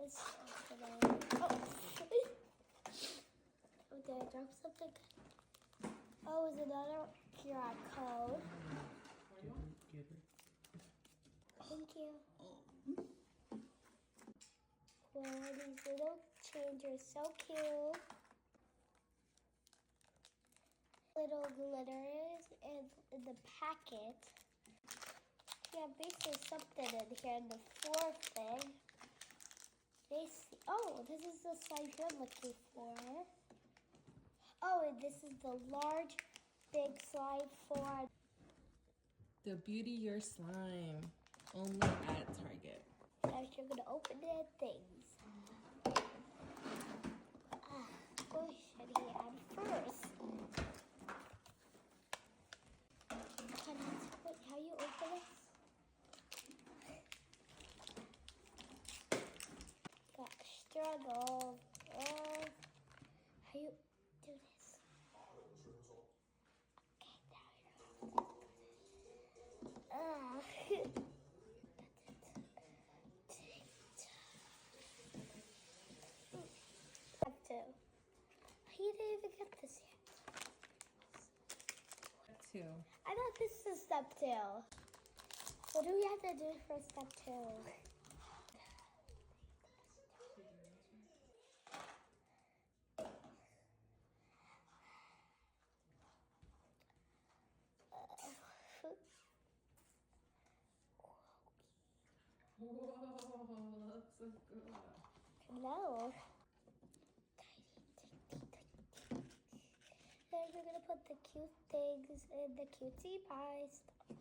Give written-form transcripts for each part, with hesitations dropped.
guys. Oh, did I drop something? Oh, it's another QR code. Get it. Thank you. Wow, these little chains are so cute. Little glitters in the packet. Yeah, basically something in here in the fourth thing. Oh, this is the slime you're looking for. Oh, and this is the large, big slime for The Beauty Your Slime. Only at Target. Guys, you're gonna open the things. What should he add first? How you open this? Got struggle. How you do this? Okay, there we go. Step two. He didn't even get this yet. 2. I thought this was step 2. What do we have to do for step 2? Whoa, that's so good. No. Then we're gonna put the cute things in the cutie pie stuff.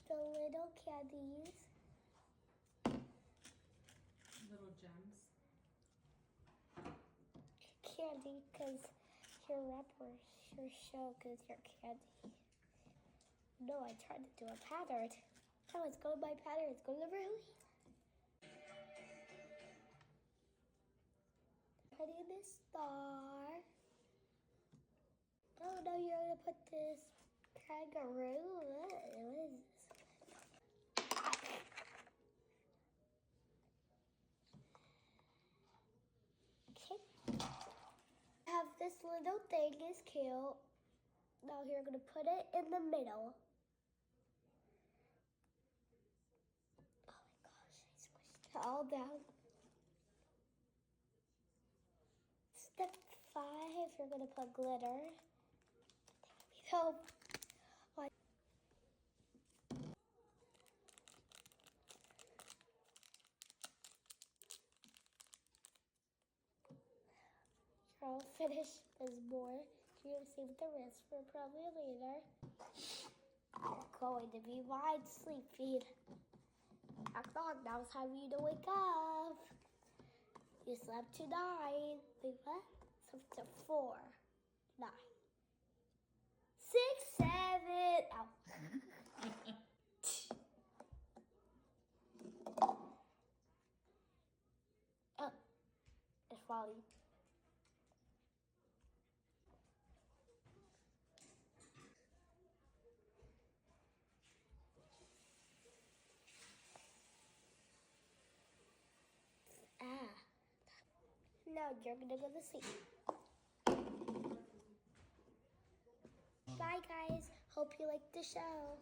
The little candies. Little gems. Candy, because your wrappers sure show because you're candy. No, I tried to do a pattern. No, it's going by pattern. It's going really. Putting this star. Oh no, you're gonna put this kangaroo. What is this? Okay. Have this little thing is cute. Now you're gonna put it in the middle. Oh my gosh, I squished it all down. Step 5, you're gonna put glitter. So, what? I'll finish. There's more. You're gonna save the rest for probably later. Going to be wide sleep feed. Knock, now it's time for you to wake up. You slept to 9. Wait, what? Slept to 4. 9. 6, 7. Ow. Oh, it's falling. Now you're gonna go to sleep. Bye guys, hope you liked the show.